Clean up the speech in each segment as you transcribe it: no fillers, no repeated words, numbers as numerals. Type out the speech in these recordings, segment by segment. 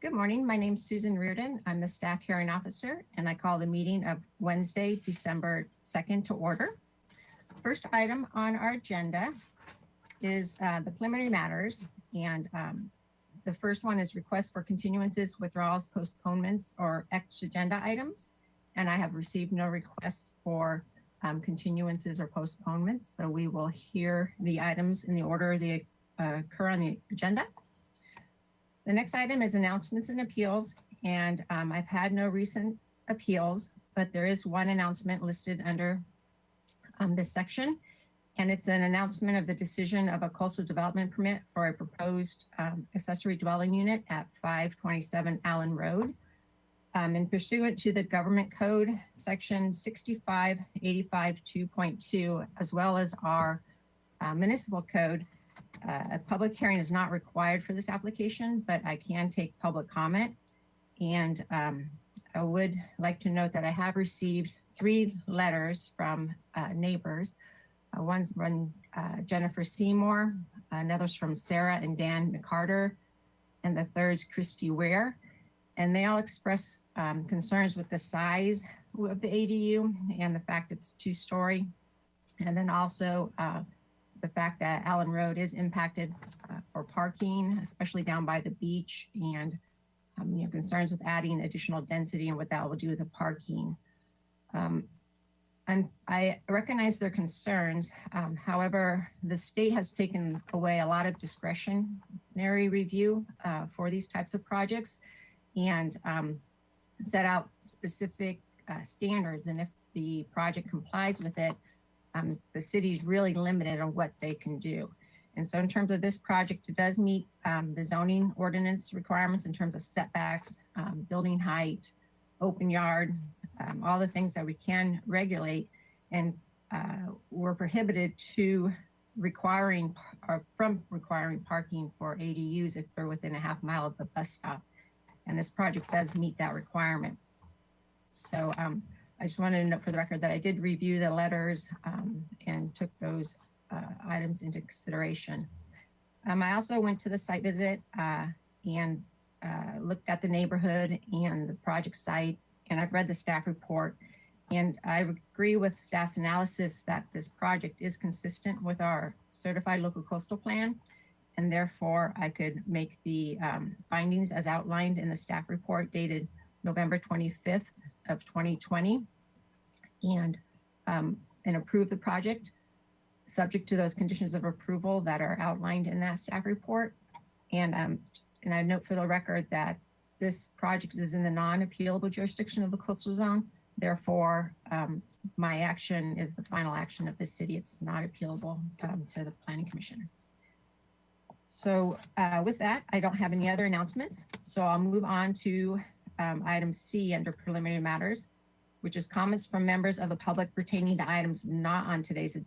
Good morning. My name is Susan Reardon. I'm the staff hearing officer, and I call the meeting of Wednesday, December 2nd to order. First item on our agenda is the preliminary matters, and the first one is request for continuances, withdrawals, postponements, or ex agenda items. And I have received no requests for continuances or postponements, so we will hear the items in the order they occur on the agenda. The next item is announcements and appeals, and I've had no recent appeals, but there is one announcement listed under this section, and it's an announcement of the decision of a coastal development permit for a proposed accessory dwelling unit at 527 Allen Road. And pursuant to the government code section 6585 2.2, as well as our municipal code, a public hearing is not required for this application, but I can take public comment. And I would like to note that I have received 3 letters from neighbors. One's from Jennifer Seymour, another's from Sarah and Dan McCarter, and the third's Christy Ware. And they all express concerns with the size of the ADU and the fact it's 2-story. And then also the fact that Allen Road is impacted for parking, especially down by the beach, and concerns with adding additional density and what that will do with the parking. And I recognize their concerns. However, the state has taken away a lot of discretionary review for these types of projects and set out specific standards. And if the project complies with it, the city is really limited on what they can do. And so in terms of this project, it does meet the zoning ordinance requirements in terms of setbacks, building height, open yard, all the things that we can regulate. And we're prohibited to from requiring parking for ADUs if they're within a half mile of the bus stop. And this project does meet that requirement. So I just wanted to note for the record that I did review the letters and took those items into consideration. I also went to the site visit and looked at the neighborhood and the project site, and I've read the staff report. And I agree with staff's analysis that this project is consistent with our certified local coastal plan, and therefore I could make the findings as outlined in the staff report dated November 25th of 2020 and approve the project subject to those conditions of approval that are outlined in that staff report. And I note for the record that this project is in the non-appealable jurisdiction of the coastal zone. Therefore, my action is the final action of the city. It's not appealable to the Planning Commission. So with that, I don't have any other announcements. So I'll move on to item C under preliminary matters, which is comments from members of the public pertaining to items not on today's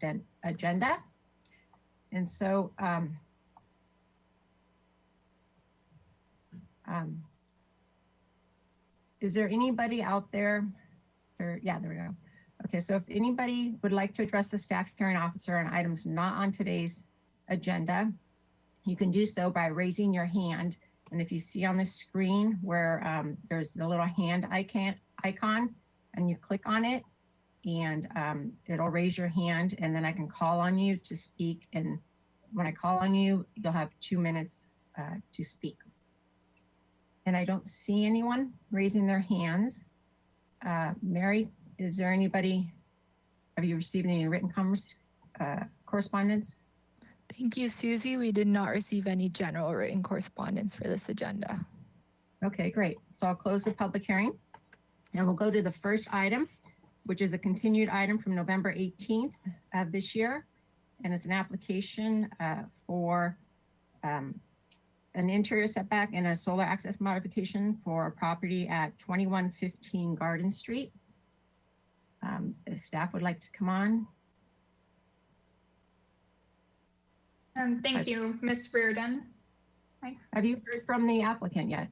agenda. And so is there anybody out there? Yeah, there we go. Okay, so if anybody would like to address the staff hearing officer on icons not on today's agenda, you can do so by raising your hand. And if you see on the screen where there's the little hand icon, and you click on it, and it'll raise your hand, and then I can call on you to speak. And when I call on you, you'll have 2 minutes to speak. And I don't see anyone raising their hands. Mary, is there anybody, have you received any written correspondence? Thank you, Susie. We did not receive any general written correspondence for this agenda. Okay, great. So I'll close the public hearing and we'll go to the first item, which is a continued item from November 18th of this year. And it's an application for an interior setback and a solar access modification for a property at 2115 Garden Street. The staff would like to come on. Thank you, Ms. Reardon. Hi. Have you heard from the applicant yet?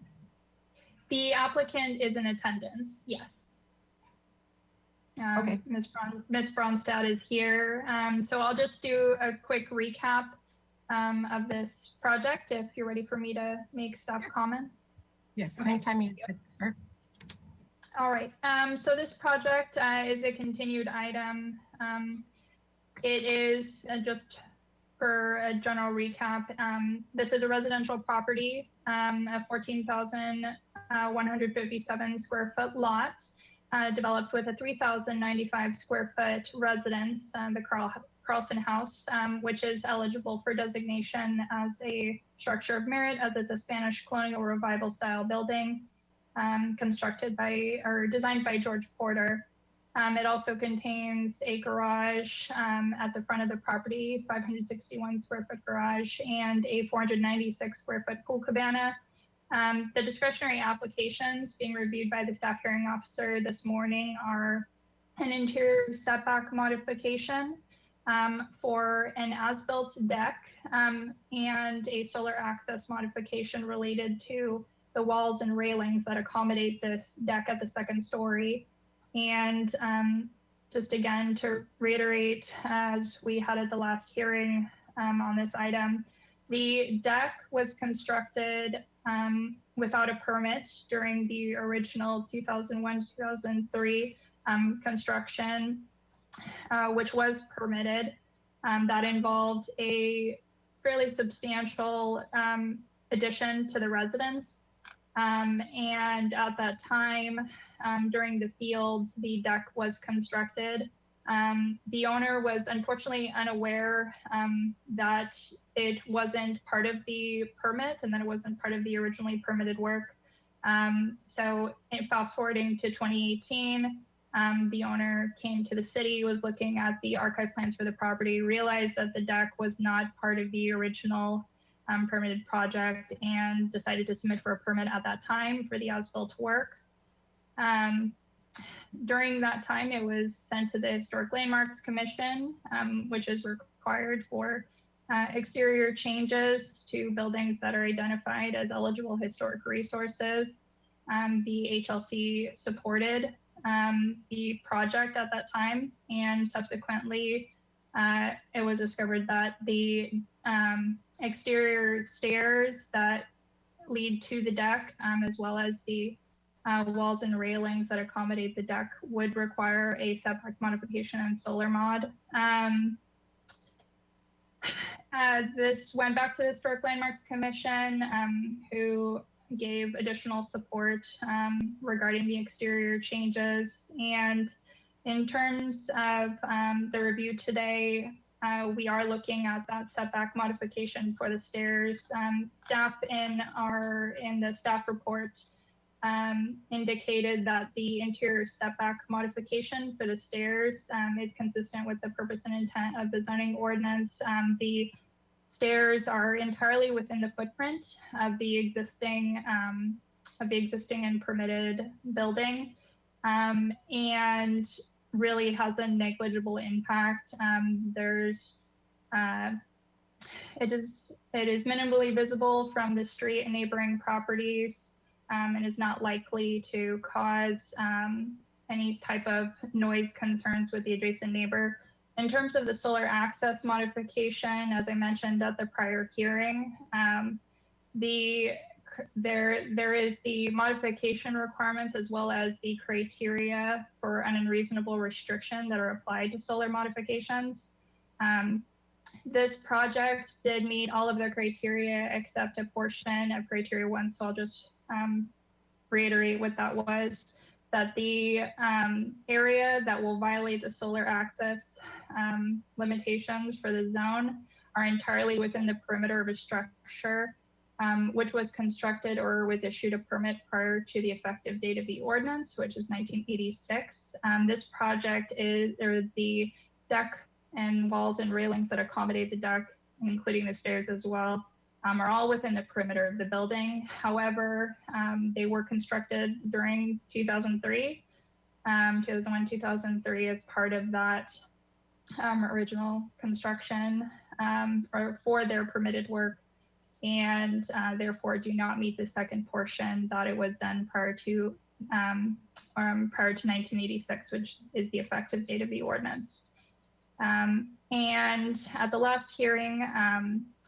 The applicant is in attendance, yes. Okay. Ms. Bronstad is here. So I'll just do a quick recap of this project if you're ready for me to make staff comments. Yes, Okay. anytime you, sir. All right, so this project is a continued item. It is just for a general recap. This is a residential property, a 14,157 square foot lot, developed with a 3,095 square foot residence, the Carlson House, which is eligible for designation as a structure of merit, as it's a Spanish colonial revival style building, constructed by or designed by George Porter. It also contains a garage at the front of the property, 561 square foot garage, and a 496 square foot pool cabana. The discretionary applications being reviewed by the staff hearing officer this morning are an interior setback modification for an as-built deck and a solar access modification related to the walls and railings that accommodate this deck at the second story. And just again, to reiterate, as we had at the last hearing on this item, the deck was constructed without a permit during the original 2001-2003 construction, which was permitted. That involved a fairly substantial addition to the residence. And at that time, during the fields, the deck was constructed. The owner was unfortunately unaware that it wasn't part of the permit and that it wasn't part of the originally permitted work. So fast forwarding to 2018, the owner came to the city, was looking at the archive plans for the property, realized that the deck was not part of the original permitted project, and decided to submit for a permit at that time for the as-built work. During that time, it was sent to the Historic Landmarks Commission, which is required for exterior changes to buildings that are identified as eligible historic resources. The HLC supported the project at that time, and subsequently it was discovered that the exterior stairs that lead to the deck, as well as the walls and railings that accommodate the deck, would require a setback modification and solar mod. This went back to the Historic Landmarks Commission, who gave additional support regarding the exterior changes. And in terms of the review today, we are looking at that setback modification for the stairs. Staff in the staff report indicated that the interior setback modification for the stairs is consistent with the purpose and intent of the zoning ordinance. The stairs are entirely within the footprint of the existing and permitted building, and really has a negligible impact. It is minimally visible from the street and neighboring properties, and is not likely to cause any type of noise concerns with the adjacent neighbor. In terms of the solar access modification, as I mentioned at the prior hearing, there is the modification requirements as well as the criteria for an unreasonable restriction that are applied to solar modifications. This project did meet all of the criteria except a portion of criteria 1, so I'll just reiterate what that was, that the area that will violate the solar access limitations for the zone are entirely within the perimeter of a structure which was constructed or was issued a permit prior to the effective date of the ordinance, which is 1986. This project is the deck and walls and railings that accommodate the deck, including the stairs as well, are all within the perimeter of the building. However, they were constructed during 2003, 2001-2003 as part of that original construction for their permitted work, and therefore do not meet the second portion that it was done prior to 1986, which is the effective date of the ordinance. And at the last hearing,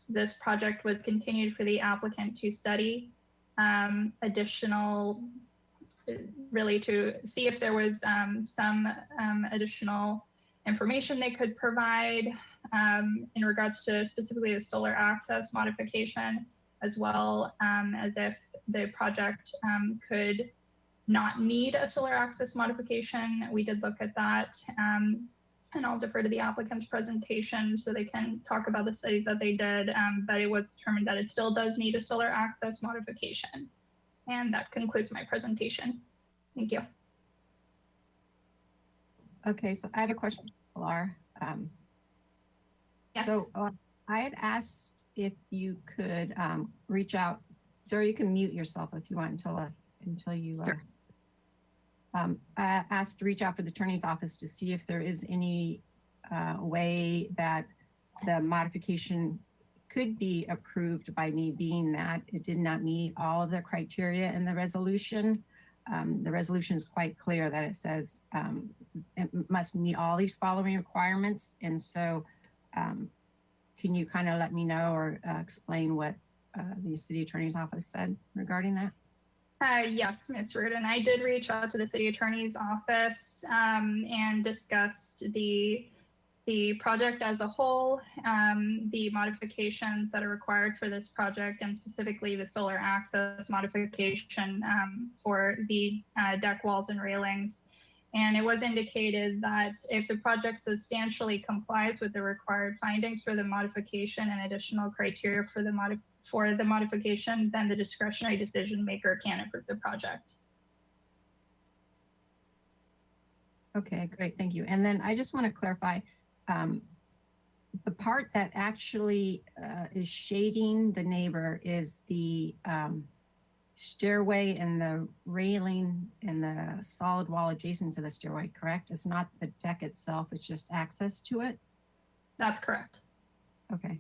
this project was continued for the applicant to study additional, really to see if there was some additional information they could provide in regards to specifically the solar access modification, as well as if the project could not need a solar access modification. We did look at that. And I'll defer to the applicant's presentation so they can talk about the studies that they did, but it was determined that it still does need a solar access modification. And that concludes my presentation. Thank you. Okay, so I have a question for Pilar. Yes. So I had asked if you could reach out. Sarah, you can mute yourself if you want until you. Sure. I asked to reach out for the attorney's office to see if there is any way that the modification could be approved by me, being that it did not meet all of the criteria in the resolution. The resolution is quite clear that it says it must meet all these following requirements. And so can you kind of let me know or explain what the city attorney's office said regarding that? Yes, Ms. Reardon, I did reach out to the city attorney's office and discussed the project as a whole, the modifications that are required for this project, and specifically the solar access modification for the deck walls and railings. And it was indicated that if the project substantially complies with the required findings for the modification and additional criteria for the modification, then the discretionary decision maker can approve the project. Okay, great, thank you. And then I just want to clarify, the part that actually is shading the neighbor is the stairway and the railing and the solid wall adjacent to the stairway, correct? It's not the deck itself, it's just access to it? That's correct. Okay,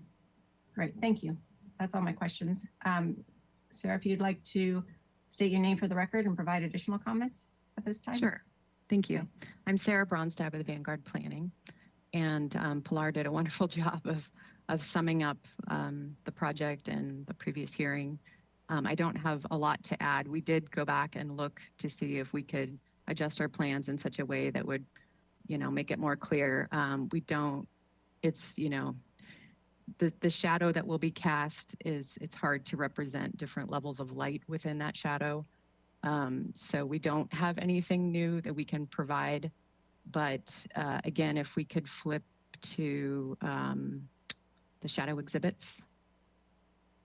great, thank you. That's all my questions. Sarah, if you'd like to state your name for the record and provide additional comments at this time. Sure. Thank you. I'm Sarah Bronstad with Vanguard Planning, and Pilar did a wonderful job of summing up the project and the previous hearing. I don't have a lot to add. We did go back and look to see if we could adjust our plans in such a way that would, make it more clear. We don't, it's, the shadow that will be cast it's hard to represent different levels of light within that shadow. So we don't have anything new that we can provide. But again, if we could flip to the shadow exhibits,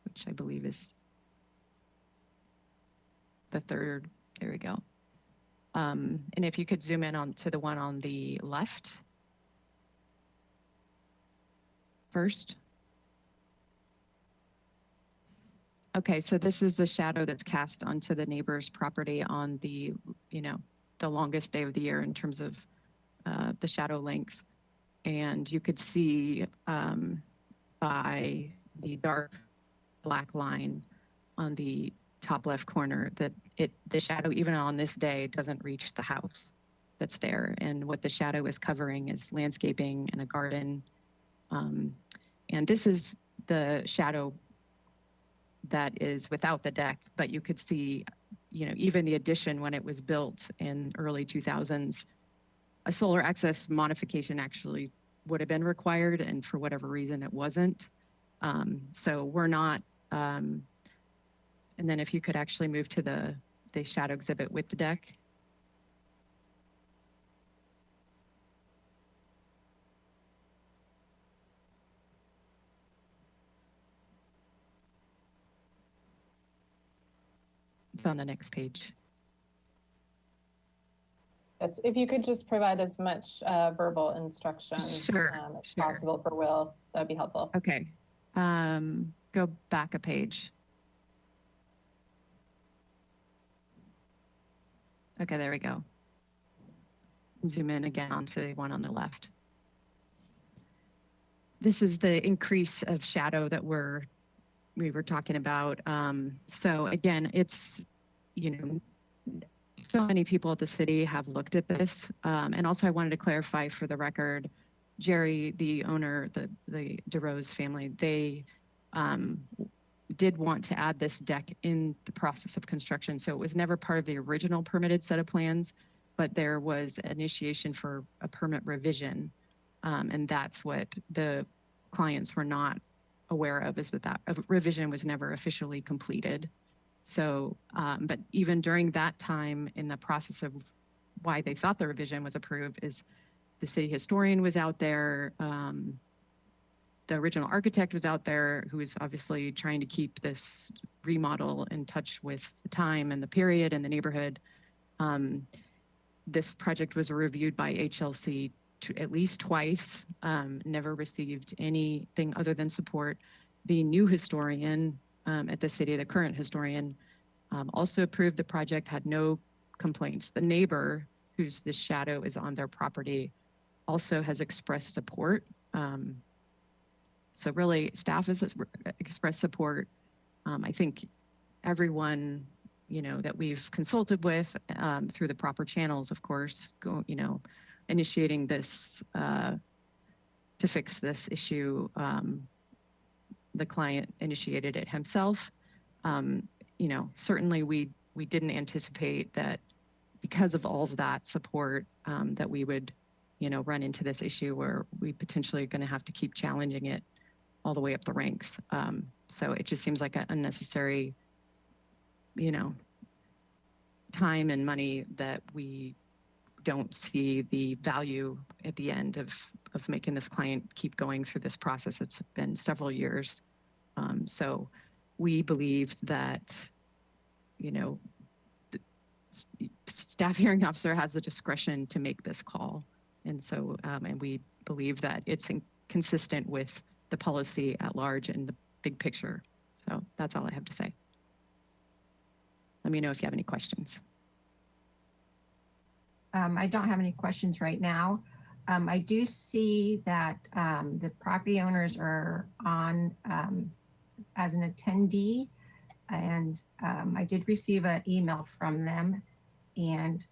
which I believe is the third, there we go. And if you could zoom in on to the one on the left first. Okay, so this is the shadow that's cast onto the neighbor's property on the, the longest day of the year in terms of the shadow length. And you could see by the dark black line on the top left corner that the shadow, even on this day, doesn't reach the house that's there. And what the shadow is covering is landscaping and a garden. And this is the shadow that is without the deck, but you could see, even the addition when it was built in early 2000s, a solar access modification actually would have been required, and for whatever reason it wasn't. So we're not, and then if you could actually move to the shadow exhibit with the deck. It's on the next page. If you could just provide as much verbal instruction Sure, as possible for Will, that'd be helpful. Okay, go back a page. Okay, there we go. Zoom in again onto the one on the left. This is the increase of shadow that we were talking about. So again, it's, so many people at the city have looked at this. And also I wanted to clarify for the record, Jerry, the owner, the DeRose family, did want to add this deck in the process of construction. So it was never part of the original permitted set of plans, but there was initiation for a permit revision. And that's what the clients were not aware of, is that revision was never officially completed. So, but even during that time in the process of why they thought the revision was approved, is the city historian was out there, the original architect was out there, who was obviously trying to keep this remodel in touch with the time and the period and the neighborhood. This project was reviewed by HLC at least twice, never received anything other than support. The new historian at the city, the current historian, also approved the project, had no complaints. The neighbor, who's the shadow is on their property, also has expressed support. So really, staff has expressed support. I think everyone, that we've consulted with through the proper channels, of course, initiating this to fix this issue. The client initiated it himself. Certainly we didn't anticipate that, because of all of that support, that we would, run into this issue where we potentially are going to have to keep challenging it all the way up the ranks. So it just seems like an unnecessary, time and money that we don't see the value at the end of making this client keep going through this process. It's been several years. So we believe that, the staff hearing officer has the discretion to make this call. And so, and we believe that it's consistent with the policy at large and the big picture. So that's all I have to say. Let me know if you have any questions. I don't have any questions right now. I do see that the property owners are on as an attendee, and I did receive an email from them. And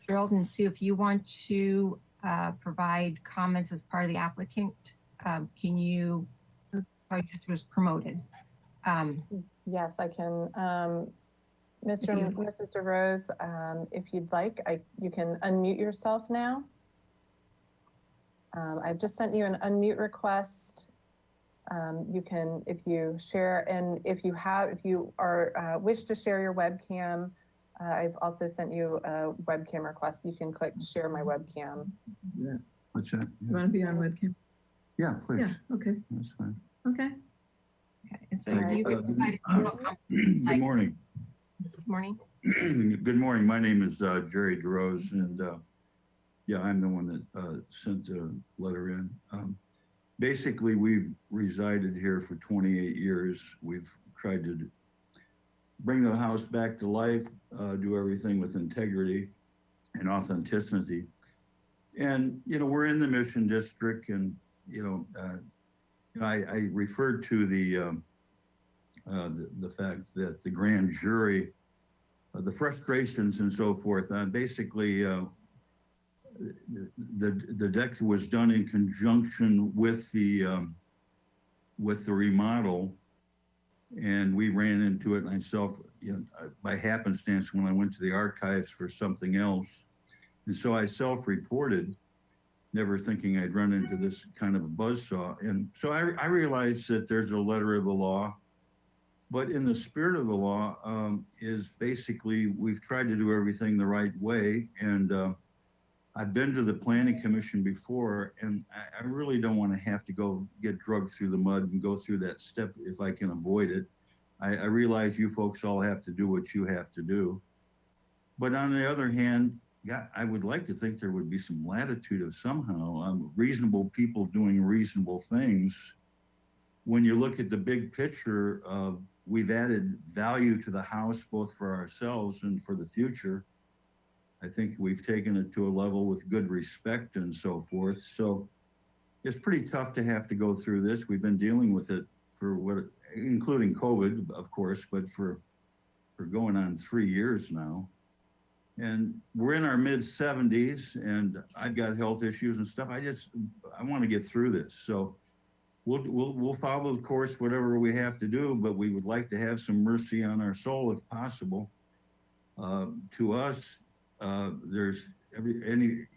Gerald and Sue, if you want to provide comments as part of the applicant, can you? I just was promoted. Yes, I can. Mr. and Mrs. DeRose, if you'd like, you can unmute yourself now. I've just sent you an unmute request. You can, if you share, and if you are wish to share your webcam, I've also sent you a webcam request. You can click share my webcam. Yeah, what's that? You want to be on webcam? Yeah, please. Yeah, okay, That's fine. okay. Okay. And so Thank you you. can provide a general comment. Good morning. Good morning. Good morning. My name is Jerry DeRose, and yeah, I'm the one that sent the letter in. Basically, we've resided here for 28 years. We've tried to bring the house back to life, do everything with integrity and authenticity. And, we're in the Mission District, and, I referred to the fact that the grand jury, the frustrations and so forth, basically the deck was done in conjunction with the remodel, and we ran into it myself, by happenstance when I went to the archives for something else. And so I self-reported, never thinking I'd run into this kind of a buzzsaw. And so I realized that there's a letter of the law, but in the spirit of the law is basically we've tried to do everything the right way. And I've been to the Planning Commission before, and I really don't want to have to go get drugged through the mud and go through that step if I can avoid it. I realize you folks all have to do what you have to do. But on the other hand, yeah, I would like to think there would be some latitude of somehow reasonable people doing reasonable things. When you look at the big picture of we've added value to the house, both for ourselves and for the future. I think we've taken it to a level with good respect and so forth. So it's pretty tough to have to go through this. We've been dealing with it for including COVID, of course, but for going on 3 years now. And we're in our mid 70s, and I've got health issues and stuff. I want to get through this. So we'll follow the course, whatever we have to do, but we would like to have some mercy on our soul if possible. To us, there's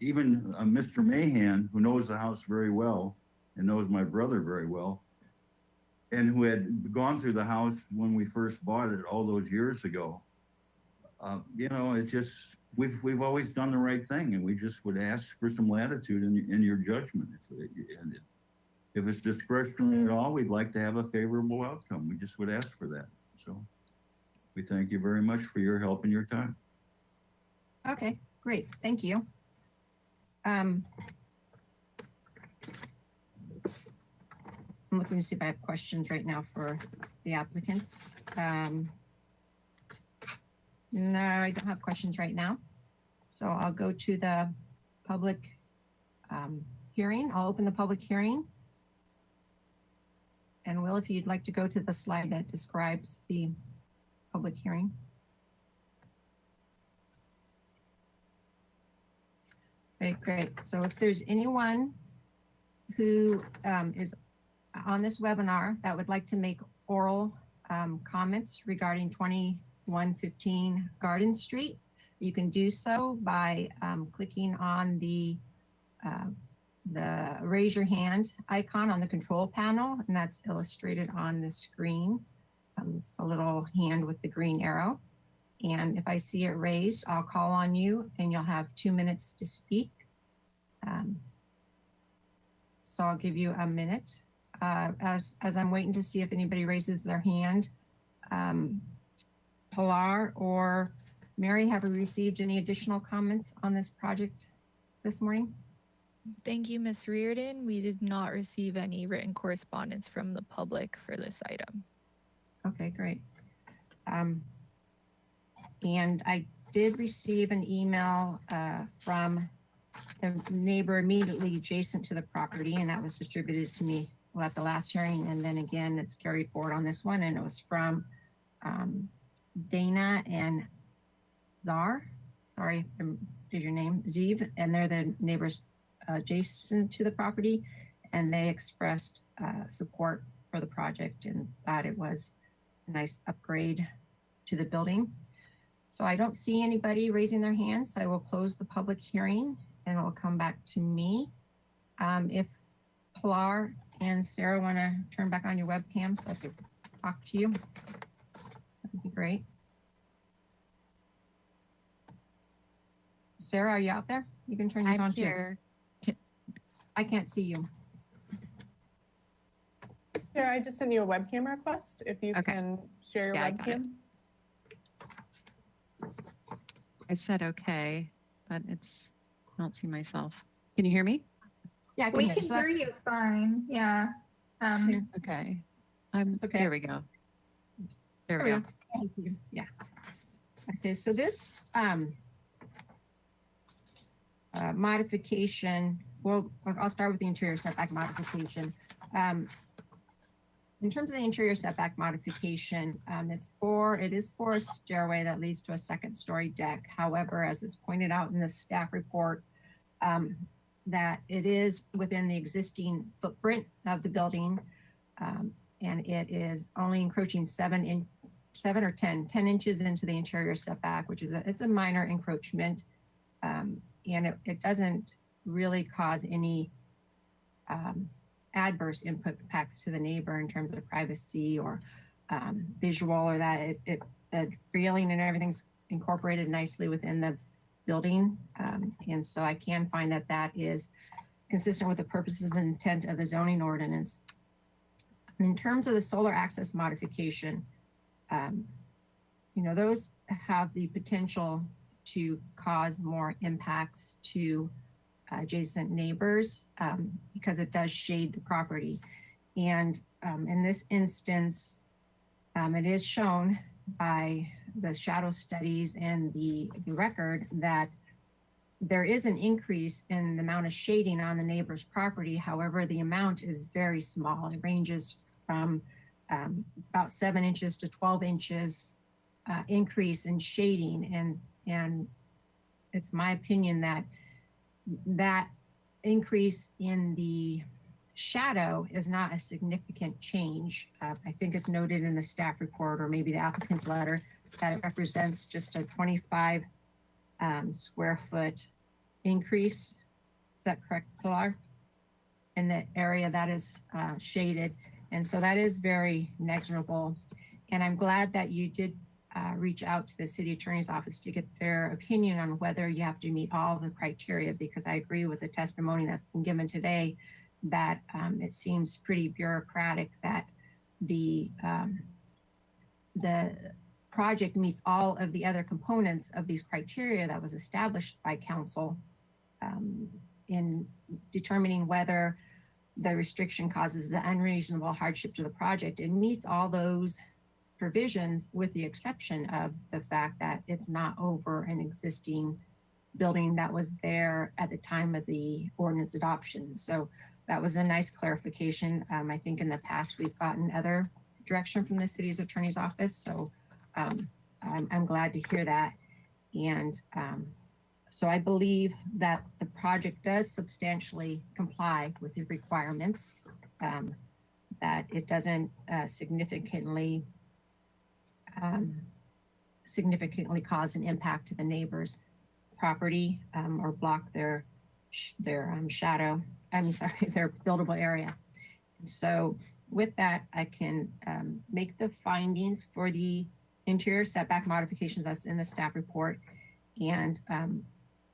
even Mr. Mahan, who knows the house very well and knows my brother very well, and who had gone through the house when we first bought it all those years ago. It just, we've always done the right thing, and we just would ask for some latitude in your judgment. If it's discretionary at all, we'd like to have a favorable outcome. We just would ask for that. So we thank you very much for your help and your time. Okay, great. Thank you. I'm looking to see if I have questions right now for the applicants. No, I don't have questions right now. So I'll go to the public hearing. I'll open the public hearing. And Will, if you'd like to go to the slide that describes the public hearing. Great, great. So if there's anyone who is on this webinar that would like to make oral comments regarding 2115 Garden Street, you can do so by clicking on the raise your hand icon on the control panel, and that's illustrated on the screen. It's a little hand with the green arrow. And if I see it raised, I'll call on you and you'll have 2 minutes to speak. So I'll give you a minute. As I'm waiting to see if anybody raises their hand, Pilar or Mary, have we received any additional comments on this project this morning? Thank you, Ms. Reardon. We did not receive any written correspondence from the public for this item. Okay, great. And I did receive an email from the neighbor immediately adjacent to the property, and that was distributed to me at the last hearing. And then again, it's carried forward on this one, and it was from Dana and Czar. Sorry, did your name, Zeev, and they're the neighbors adjacent to the property, and they expressed support for the project and thought it was a nice upgrade to the building. So I don't see anybody raising their hands, so I will close the public hearing and it will come back to me. If Pilar and Sarah want to turn back on your webcam so I can talk to you, that would be great. Sarah, are you out there? You can turn this I'm on too. here. I can't see you. Sarah, I just sent you a webcam request. If you Okay. can share your Yeah, I got it. webcam. I said okay, but I don't see myself. Can you hear me? Yeah, I can We hear you. can So that- hear you fine. Yeah. Yeah. Okay. It's okay. There we go. There we go. I see you. Yeah. Okay, so this modification, well, I'll start with the interior setback modification. In terms of the interior setback modification, it is for a stairway that leads to a second-story deck. However, as is pointed out in the staff report, that it is within the existing footprint of the building, and it is only encroaching 10 inches into the interior setback, which is it's a minor encroachment, and it doesn't really cause any adverse impacts to the neighbor in terms of privacy or visual, or that the railing and everything's incorporated nicely within the building. And so I can find that that is consistent with the purposes and intent of the zoning ordinance. In terms of the solar access modification, those have the potential to cause more impacts to adjacent neighbors because it does shade the property. And in this instance, it is shown by the shadow studies and the record that there is an increase in the amount of shading on the neighbor's property. However, the amount is very small. It ranges from about 7 inches to 12 inches increase in shading. And it's my opinion that that increase in the shadow is not a significant change. I think it's noted in the staff report or maybe the applicant's letter that it represents just a 25 square foot increase. Is that correct, Pilar? In the area that is shaded. And so that is very negligible. And I'm glad that you did reach out to the city attorney's office to get their opinion on whether you have to meet all the criteria, because I agree with the testimony that's been given today that it seems pretty bureaucratic that the project meets all of the other components of these criteria that was established by council in determining whether the restriction causes the unreasonable hardship to the project. It meets all those provisions with the exception of the fact that it's not over an existing building that was there at the time of the ordinance adoption. So that was a nice clarification. I think in the past we've gotten other direction from the city's attorney's office. So I'm glad to hear that. And so I believe that the project does substantially comply with the requirements, that it doesn't significantly cause an impact to the neighbor's property or block their shadow. I'm sorry, their buildable area. And so with that, I can make the findings for the interior setback modifications that's in the staff report. And I'm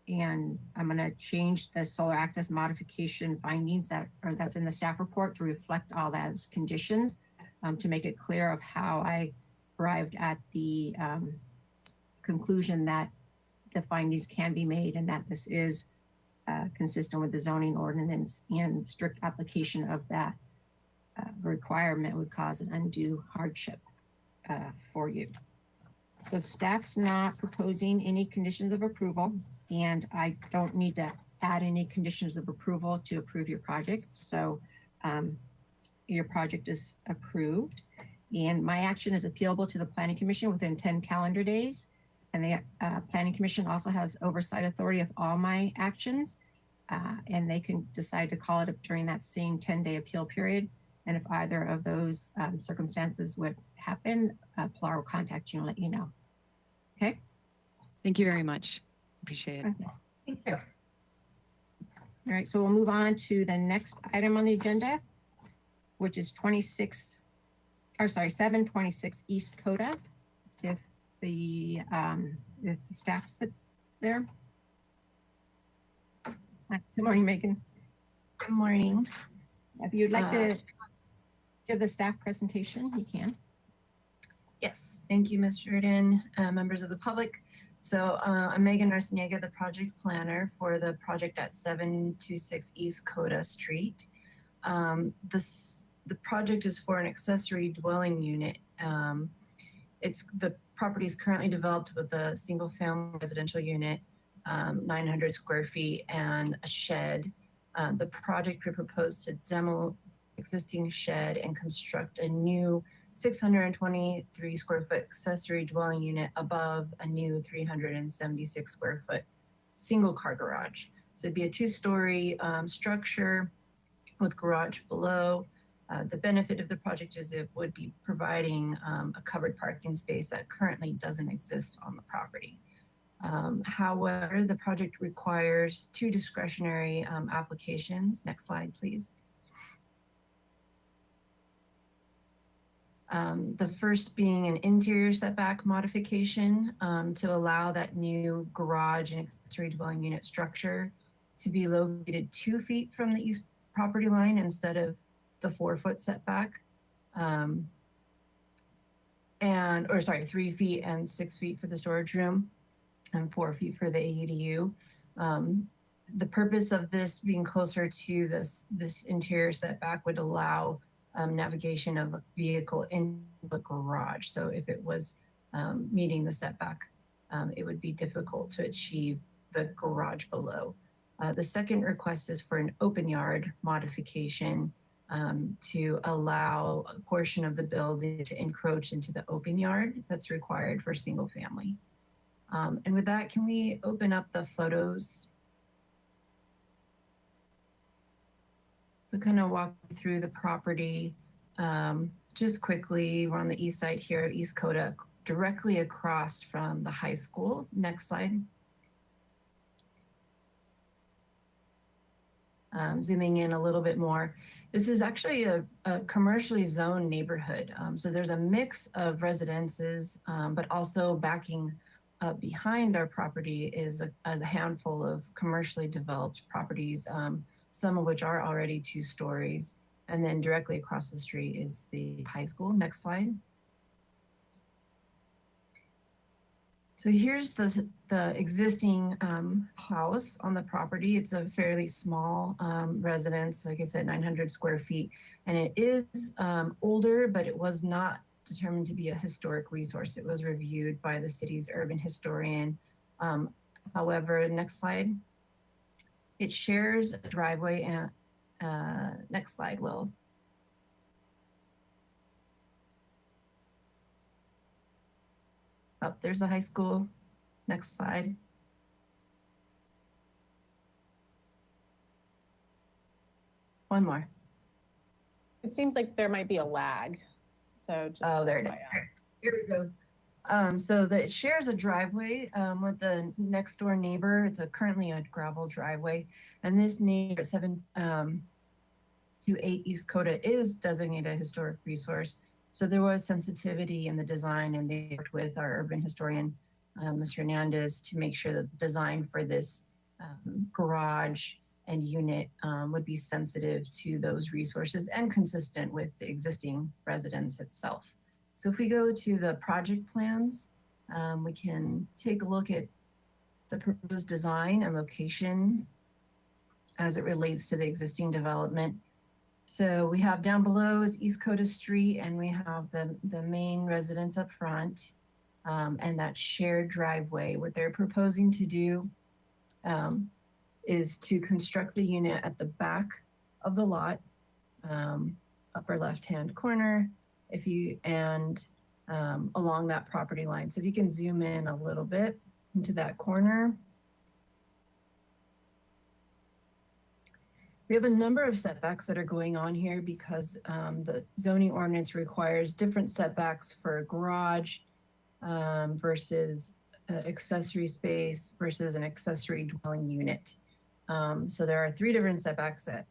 going to change the solar access modification findings that's in the staff report to reflect all those conditions, to make it clear of how I arrived at the conclusion that the findings can be made and that this is consistent with the zoning ordinance, and strict application of that requirement would cause an undue hardship for you. So staff's not proposing any conditions of approval, and I don't need to add any conditions of approval to approve your project. So your project is approved, and my action is appealable to the Planning Commission within 10 calendar days. And the Planning Commission also has oversight authority of all my actions, and they can decide to call it up during that same 10-day appeal period. And if either of those circumstances would happen, Pilar will contact you and let you know. Okay? Thank you very much. Appreciate it. Okay. Thank you. All right, so we'll move on to the next item on the agenda, which is 726 East Coda. If the staff's there. Hi, good morning, Megan. Good morning. If you'd like to give the staff presentation, you can. Yes, thank you, Ms. Reardon, members of the public. So I'm Megan Arciniega, the project planner for the project at 726 East Coda Street. The project is for an accessory dwelling unit. The property is currently developed with a single family residential unit, 900 square feet, and a shed. The project would propose to demo existing shed and construct a new 623 square foot accessory dwelling unit above a new 376 square foot single car garage. So it'd be a 2-story structure with garage below. The benefit of the project is it would be providing a covered parking space that currently doesn't exist on the property. However, the project requires 2 discretionary applications. Next slide, please. The first being an interior setback modification to allow that new garage and accessory dwelling unit structure to be located 2 feet from the east property line instead of the 4-foot setback. 3 feet and 6 feet for the storage room and 4 feet for the ADU. The purpose of this being closer to this interior setback would allow navigation of a vehicle in the garage. So if it was meeting the setback, it would be difficult to achieve the garage below. The second request is for an open yard modification to allow a portion of the building to encroach into the open yard that's required for single family. And with that, can we open up the photos? So kind of walk through the property. Just quickly, we're on the east side here of East Coda, directly across from the high school. Next slide. Zooming in a little bit more. This is actually a commercially zoned neighborhood. So there's a mix of residences, but also backing up behind our property is a handful of commercially developed properties, some of which are already 2 stories. And then directly across the street is the high school. Next slide. So here's the existing house on the property. It's a fairly small residence, like I said, 900 square feet. And it is older, but it was not determined to be a historic resource. It was reviewed by the city's urban historian. However, next slide. It shares a driveway and next slide, Will. Oh, there's a high school. Next slide. One more. It seems like there might be a lag. So just Oh, there it is. FYI. Here we go. So it shares a driveway with the next door neighbor. It's currently a gravel driveway. And this neighbor, 728 East Coda, is designated a historic resource. So there was sensitivity in the design, and they worked with our urban historian, Mr. Hernandez, to make sure that the design for this garage and unit would be sensitive to those resources and consistent with the existing residence itself. So if we go to the project plans, we can take a look at the proposed design and location as it relates to the existing development. So we have down below is East Coda Street, and we have the main residence up front, and that shared driveway. What they're proposing to do is to construct the unit at the back of the lot, upper left-hand corner, along that property line. So if you can zoom in a little bit into that corner. We have a number of setbacks that are going on here because the zoning ordinance requires different setbacks for a garage versus accessory space versus an accessory dwelling unit. So there are 3 different setbacks that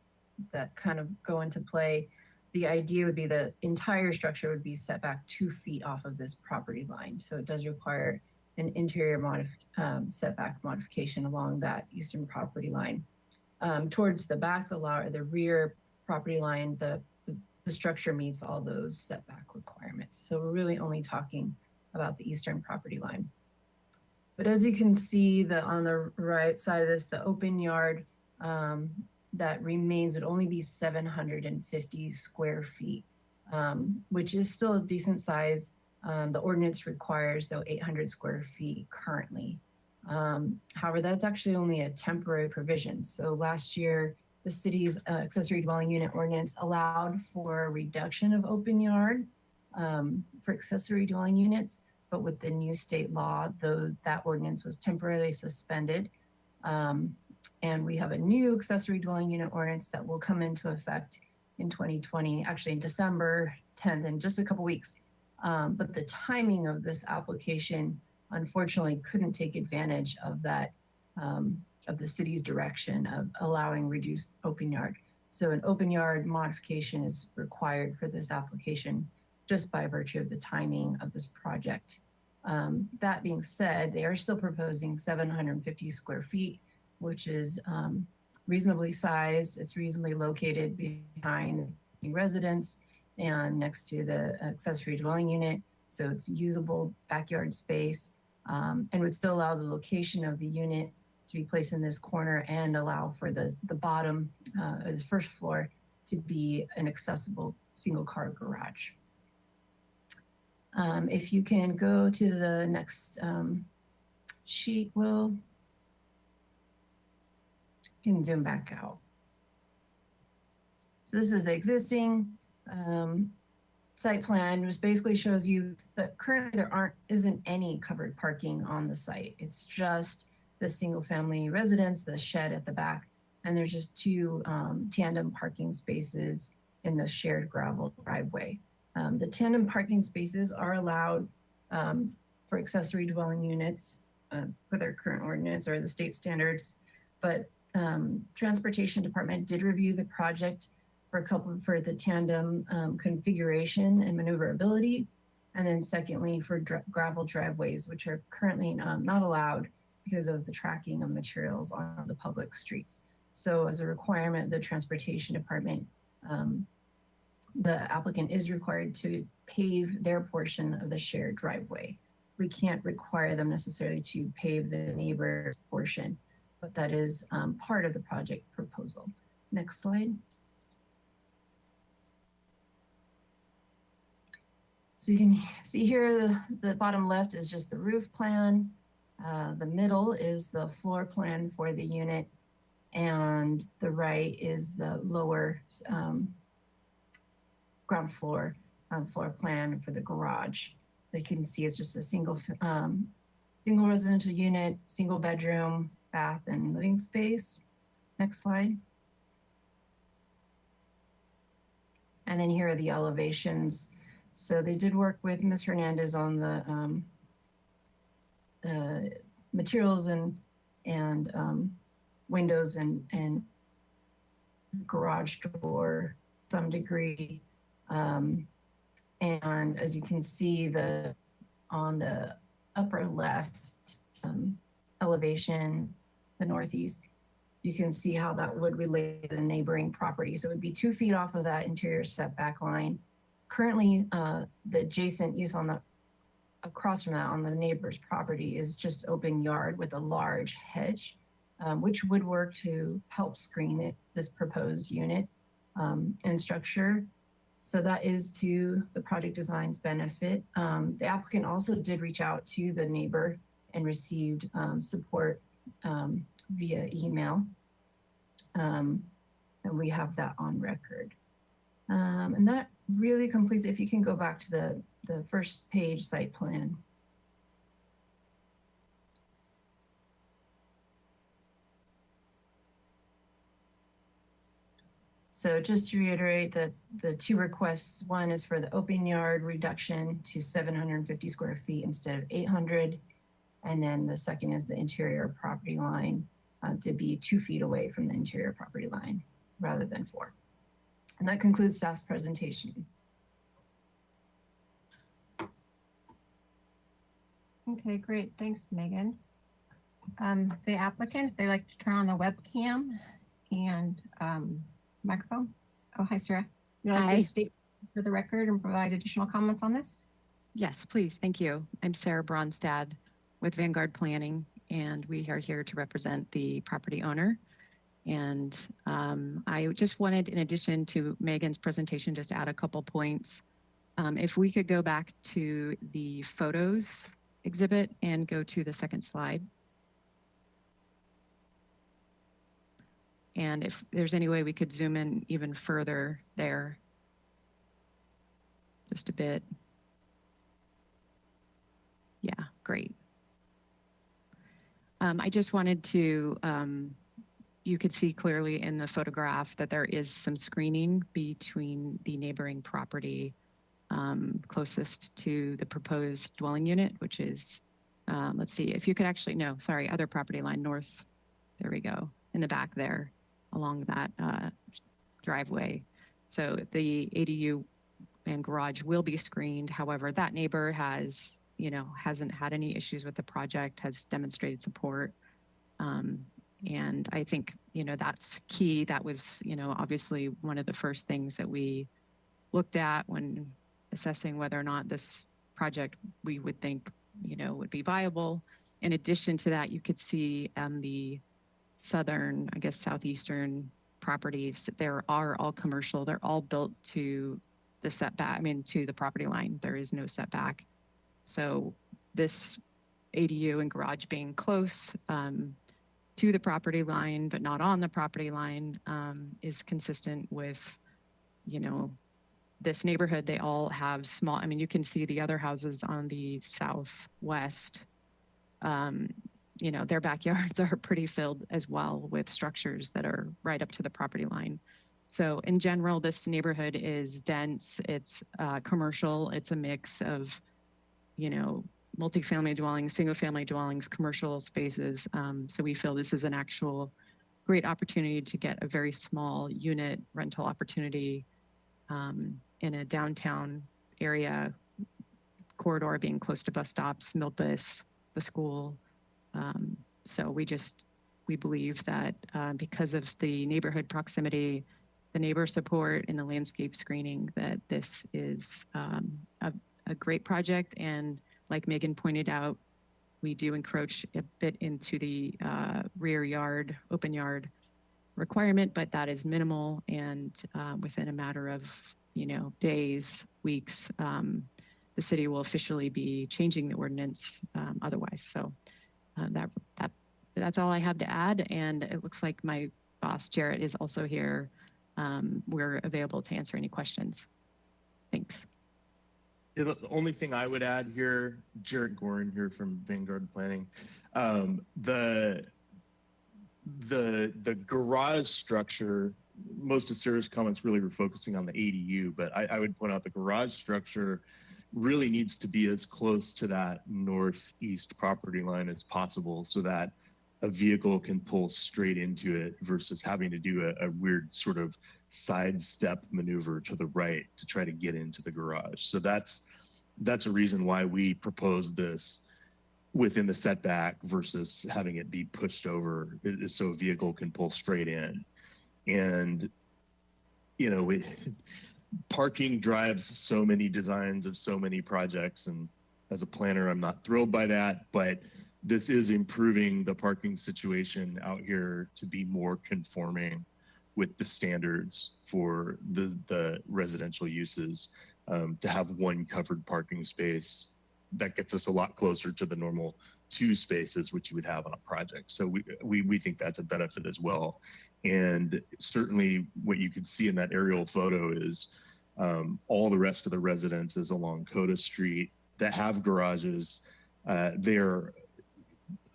kind of go into play. The idea would be the entire structure would be set back 2 feet off of this property line. So it does require an interior setback modification along that eastern property line. Towards the back of the rear property line, the structure meets all those setback requirements. So we're really only talking about the eastern property line. But as you can see, on the right side of this, the open yard that remains would only be 750 square feet, which is still a decent size. The ordinance requires, though, 800 square feet currently. However, that's actually only a temporary provision. So last year, the city's accessory dwelling unit ordinance allowed for a reduction of open yard for accessory dwelling units, but with the new state law, that ordinance was temporarily suspended. And we have a new accessory dwelling unit ordinance that will come into effect in 2020, actually in December 10th, in just a couple weeks. But the timing of this application, unfortunately, couldn't take advantage of that, of the city's direction of allowing reduced open yard. So an open yard modification is required for this application just by virtue of the timing of this project. That being said, they are still proposing 750 square feet, which is reasonably sized. It's reasonably located behind the residence and next to the accessory dwelling unit. So it's usable backyard space, and would still allow the location of the unit to be placed in this corner and allow for the bottom, the first floor, to be an accessible single car garage. If you can go to the next sheet, Will. You can zoom back out. So this is existing site plan, which basically shows you that currently there isn't any covered parking on the site. It's just the single family residence, the shed at the back, and there's just two tandem parking spaces in the shared gravel driveway. The tandem parking spaces are allowed for accessory dwelling units for their current ordinance or the state standards, but Transportation Department did review the project for the tandem configuration and maneuverability, and then secondly for gravel driveways, which are currently not allowed because of the tracking of materials on the public streets. So as a requirement, the Transportation Department, the applicant is required to pave their portion of the shared driveway. We can't require them necessarily to pave the neighbor's portion, but that is part of the project proposal. Next slide. So you can see here, the bottom left is just the roof plan. The middle is the floor plan for the unit, and the right is the lower ground floor floor plan for the garage. You can see it's just a single residential unit, single bedroom, bath, and living space. Next slide. And then here are the elevations. So they did work with Ms. Hernandez on the materials and windows and garage door to some degree. And as you can see, on the upper left elevation, the northeast, you can see how that would relate to the neighboring property. So it would be 2 feet off of that interior setback line. Currently, the adjacent use across from that on the neighbor's property is just open yard with a large hedge, which would work to help screen this proposed unit and structure. So that is to the project design's benefit. The applicant also did reach out to the neighbor and received support via email. And we have that on record. And that really completes it. If you can go back to the first page site plan. So just to reiterate that the two requests, one is for the open yard reduction to 750 square feet instead of 800. And then the second is the interior property line to be 2 feet away from the interior property line rather than 4. And that concludes staff's presentation. Okay, great. Thanks, Megan. The applicant, if they'd like to turn on the webcam and microphone. Oh, hi, Sarah. Would you like Hi. to state for the record and provide additional comments on this? Yes, please. Thank you. I'm Sarah Bronstad with Vanguard Planning, and we are here to represent the property owner. And I just wanted, in addition to Megan's presentation, just to add a couple points. If we could go back to the photos exhibit and go to the second slide. And if there's any way we could zoom in even further there, just a bit. Yeah, great. I just wanted to, you could see clearly in the photograph that there is some screening between the neighboring property closest to the proposed dwelling unit, which is, let's see, if you could actually, no, sorry, other property line north, there we go, in the back there along that driveway. So the ADU and garage will be screened. However, that neighbor has, hasn't had any issues with the project, has demonstrated support. And I think, that's key. That was, obviously one of the first things that we looked at when assessing whether or not this project we would think, would be viable. In addition to that, you could see on the southern, I guess, southeastern properties, there are all commercial. They're all built to the setback, to the property line. There is no setback. So this ADU and garage being close to the property line, but not on the property line, is consistent with, this neighborhood. They all have small, you can see the other houses on the southwest you know, their backyards are pretty filled as well with structures that are right up to the property line. So in general, this neighborhood is dense, it's commercial, it's a mix of, you know, multifamily dwellings, single family dwellings, commercial spaces. So we feel this is an actual great opportunity to get a very small unit rental opportunity in a downtown area corridor, being close to bus stops, Milpas, the school. So we believe that because of the neighborhood proximity, the neighbor support and the landscape screening, that this is a great project. And like Megan pointed out, we do encroach a bit into the rear yard, open yard requirement, but that is minimal. And within a matter of, you know, days, weeks, the city will officially be changing the ordinance otherwise. So that's all I have to add. And it looks like my boss, Jarrett, is also here. We're available to answer any questions. Thanks. Yeah, the only thing I would add here, Jarrett Gorin here from Vanguard Planning, the garage structure, most of Sarah's comments really were focusing on the ADU, but I would point out the garage structure really needs to be as close to that northeast property line as possible so that a vehicle can pull straight into it versus having to do a weird sort of sidestep maneuver to the right to try to get into the garage. So that's a reason why we proposed this within the setback versus having it be pushed over, so a vehicle can pull straight in. And, you know, parking drives so many designs of so many projects. And as a planner, I'm not thrilled by that, but this is improving the parking situation out here to be more conforming with the standards for the residential uses, to have one covered parking space. That gets us a lot closer to the normal 2 spaces, which you would have on a project. So we think that's a benefit as well. And certainly what you can see in that aerial photo is all the rest of the residences along Coda Street that have garages, they're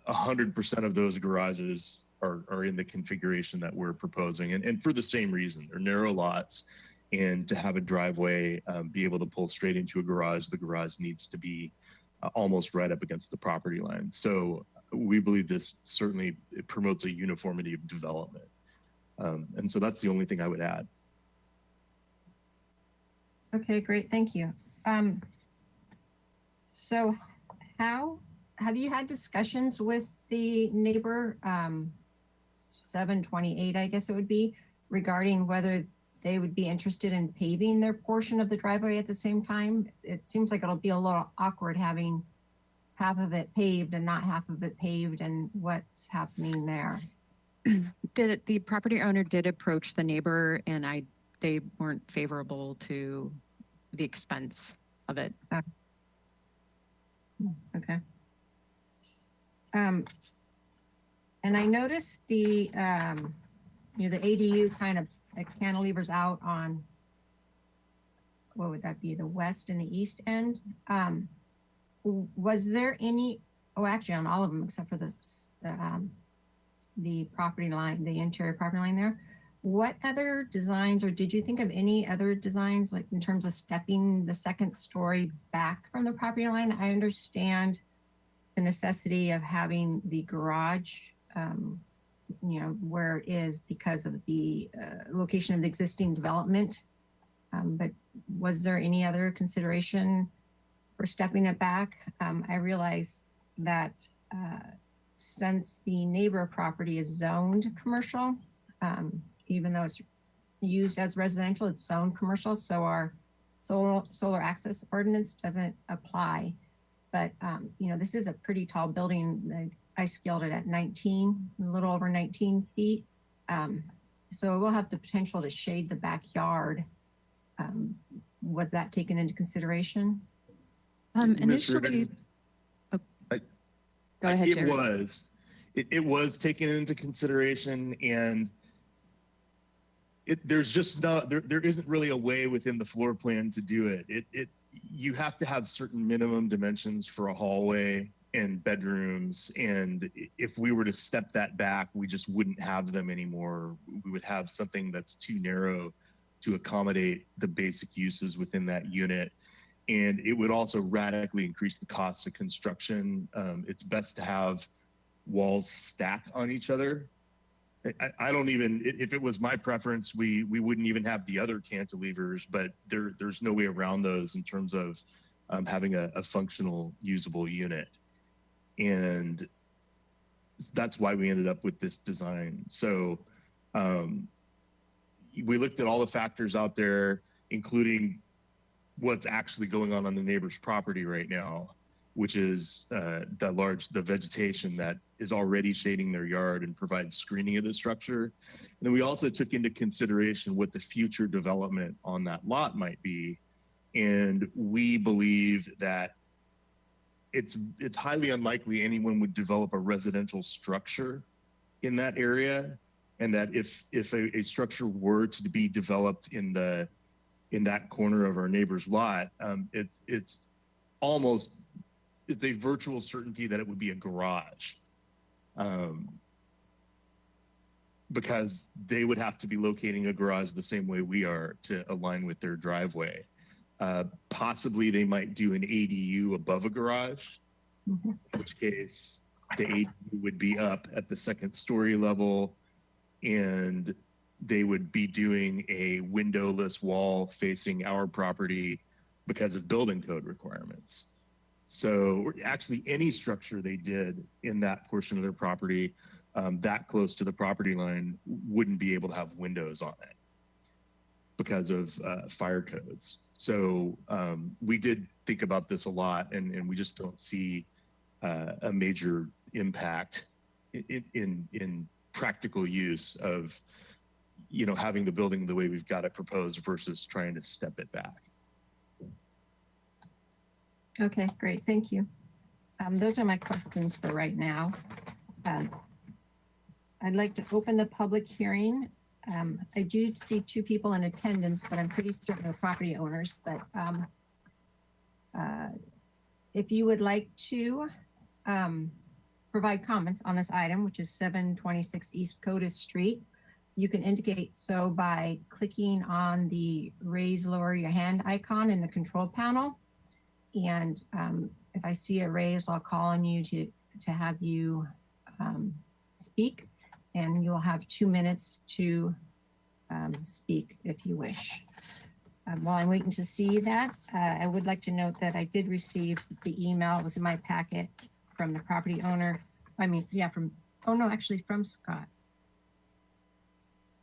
100% of those garages are in the configuration that we're proposing, and for the same reason. They're narrow lots, and to have a driveway be able to pull straight into a garage, the garage needs to be almost right up against the property line. So we believe this certainly promotes a uniformity of development. And so that's the only thing I would add. Okay, great, thank you. So have you had discussions with the neighbor, 728, I guess it would be, regarding whether they would be interested in paving their portion of the driveway at the same time? It seems like it'll be a little awkward having half of it paved and not half of it paved, and what's happening there. The property owner did approach the neighbor, and they weren't favorable to the expense of it. Okay. And I noticed the ADU kind of cantilevers out on, what would that be, the west and the east end? Was there any, actually on all of them except for the property line, the interior property line there. What other designs, or did you think of any other designs, like in terms of stepping the second story back from the property line? I understand the necessity of having the garage, where it is because of the location of the existing development. But was there any other consideration for stepping it back? I realize that since the neighbor property is zoned commercial, even though it's used as residential, it's zoned commercial, so our solar access ordinance doesn't apply. But this is a pretty tall building. I scaled it at 19, a little over 19 feet. So it will have the potential to shade the backyard. Was that taken into consideration? Initially, go ahead, Jared. It was taken into consideration, and there's just there isn't really a way within the floor plan to do it. You have to have certain minimum dimensions for a hallway and bedrooms. And if we were to step that back, we just wouldn't have them anymore. We would have something that's too narrow to accommodate the basic uses within that unit. And it would also radically increase the cost of construction. It's best to have walls stack on each other. I don't even, if it was my preference, we wouldn't even have the other cantilevers, but there's no way around those in terms of having a functional, usable unit. And that's why we ended up with this design. So we looked at all the factors out there, including what's actually going on the neighbor's property right now, which is the vegetation that is already shading their yard and provides screening of the structure. And then we also took into consideration what the future development on that lot might be. And we believe that it's highly unlikely anyone would develop a residential structure in that area. And that if a structure were to be developed in that corner of our neighbor's lot, it's a virtual certainty that it would be a garage, because they would have to be locating a garage the same way we are to align with their driveway. Possibly they might do an ADU above a garage, in which case the ADU would be up at the second story level, and they would be doing a windowless wall facing our property because of building code requirements. So actually any structure they did in that portion of their property that close to the property line wouldn't be able to have windows on it because of fire codes. So we did think about this a lot, and we just don't see a major impact in practical use of, having the building the way we've got it proposed versus trying to step it back. Okay, great. Thank you. Those are my questions for right now. I'd like to open the public hearing. I do see 2 people in attendance, but I'm pretty certain they're property owners. But if you would like to provide comments on this item, which is 726 East Codis Street, you can indicate so by clicking on the raise lower your hand icon in the control panel. And if I see it raised, I'll call on you to have you speak, and you'll have 2 minutes to speak if you wish. While I'm waiting to see that, I would like to note that I did receive the email. It was in my packet from the property owner. From Scott.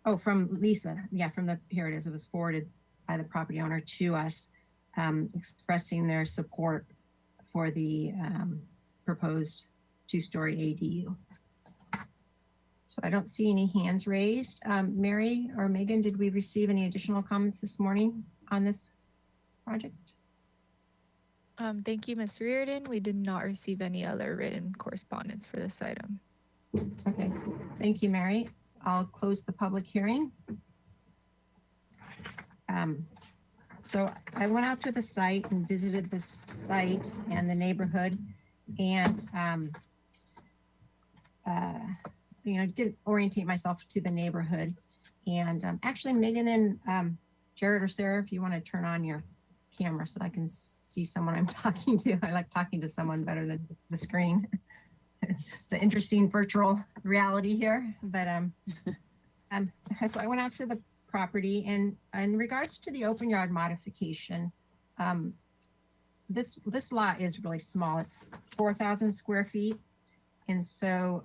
Oh, from Lisa. Yeah, here it is. It was forwarded by the property owner to us, expressing their support for the proposed 2-story ADU. So I don't see any hands raised. Mary or Megan, did we receive any additional comments this morning on this project? Thank you, Ms. Reardon. We did not receive any other written correspondence for this item. Okay, thank you, Mary. I'll close the public hearing. So I went out to the site and visited the site and the neighborhood, and did orientate myself to the neighborhood. And actually, Megan and Jared or Sarah, if you want to turn on your camera so I can see someone I'm talking to. I like talking to someone better than the screen. It's an interesting virtual reality here, but so I went out to the property, and in regards to the open yard modification, this lot is really small. It's 4,000 square feet, and so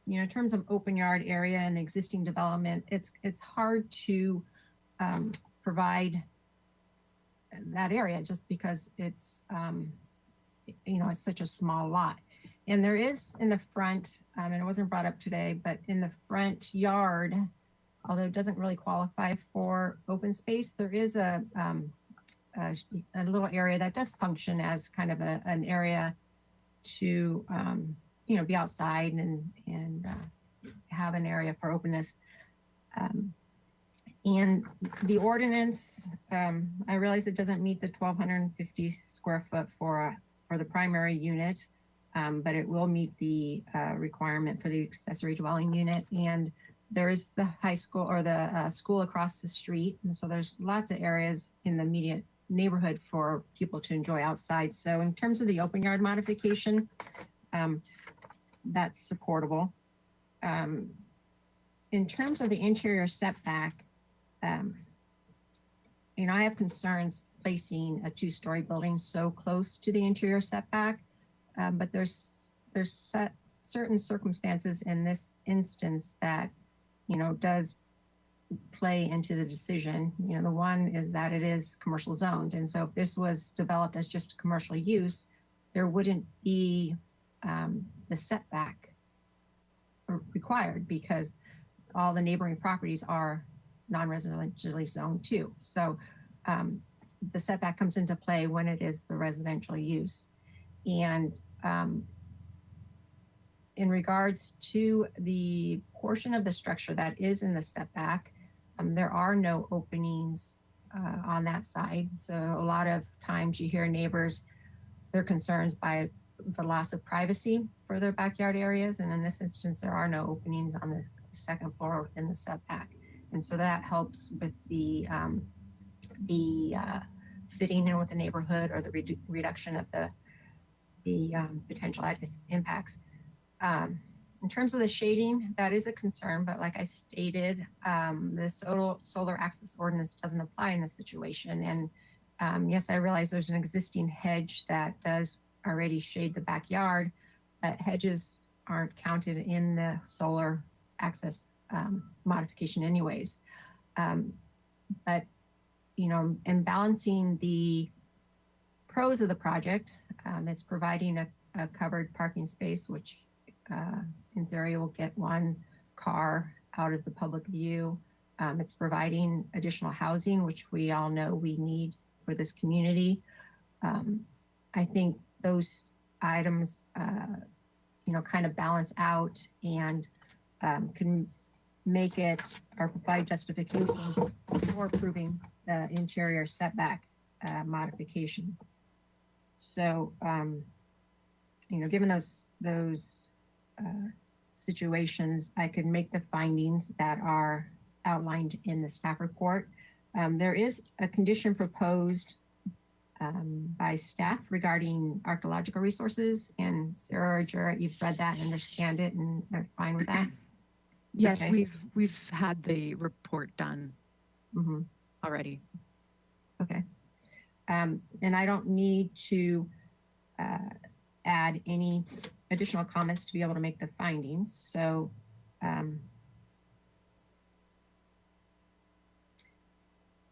in terms of open yard area and existing development, it's hard to provide that area just because it's it's such a small lot. And there is in the front, and it wasn't brought up today, but in the front yard, although it doesn't really qualify for open space, there is a little area that does function as kind of an area to be outside and have an area for openness. And the ordinance, I realize it doesn't meet the 1,250 square foot for the primary unit. but it will meet the requirement for the accessory dwelling unit. And there is the high school or the school across the street. And so there's lots of areas in the immediate neighborhood for people to enjoy outside. So in terms of the open yard modification, that's supportable. In terms of the interior setback, you know, I have concerns placing a two-story building so close to the interior setback, but there's certain circumstances in this instance that, you know, does play into the decision. You know, the one is that it is commercial zoned, and so if this was developed as just a commercial use, there wouldn't be the setback required because all the neighboring properties are non-residentially zoned too. So the setback comes into play when it is the residential use. And in regards to the portion of the structure that is in the setback, there are no openings on that side. So a lot of times you hear neighbors, their concerns by the loss of privacy for their backyard areas. And in this instance, there are no openings on the second floor within the setback. And so that helps with the fitting in with the neighborhood or the reduction of the potential adverse impacts. In terms of the shading, that is a concern, but like I stated, the solar access ordinance doesn't apply in this situation. And yes, I realize there's an existing hedge that does already shade the backyard, but hedges aren't counted in the solar access modification anyways. But, you know, in balancing the pros of the project, it's providing a covered parking space, which in theory will get one car out of the public view. It's providing additional housing, which we all know we need for this community. I think those items, you know, kind of balance out and can make it or provide justification for approving the interior setback modification. So, you know, given those situations, I could make the findings that are outlined in the staff report. There is a condition proposed by staff regarding archaeological resources, and Sarah or Jarrett, you've read that and understand it and are fine with that? Yes, Okay. we've had the report done Mm-hmm. already. Okay. And I don't need to add any additional comments to be able to make the findings. So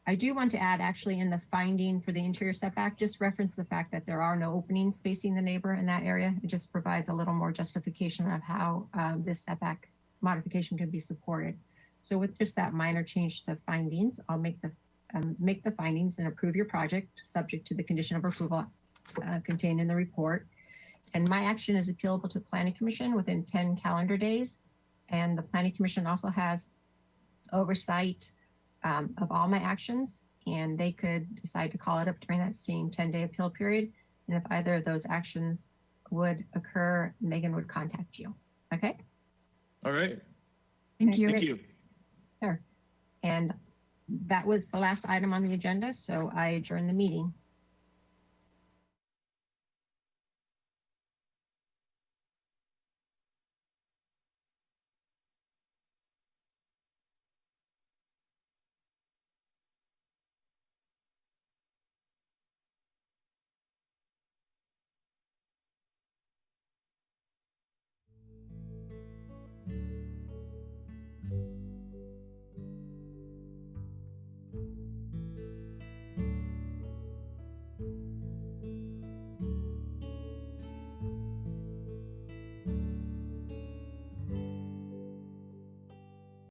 I do want to add actually in the finding for the interior setback, just reference the fact that there are no openings facing the neighbor in that area. It just provides a little more justification of how this setback modification can be supported. So with just that minor change to the findings, I'll make the findings and approve your project subject to the condition of approval contained in the report. And my action is appealable to the Planning Commission within 10 calendar days. And the Planning Commission also has oversight of all my actions, and they could decide to call it up during that same 10-day appeal period. And if either of those actions would occur, Megan would contact you. Okay? All right. Thank you. Thank you. Sure. And that was the last item on the agenda, so I adjourn the meeting.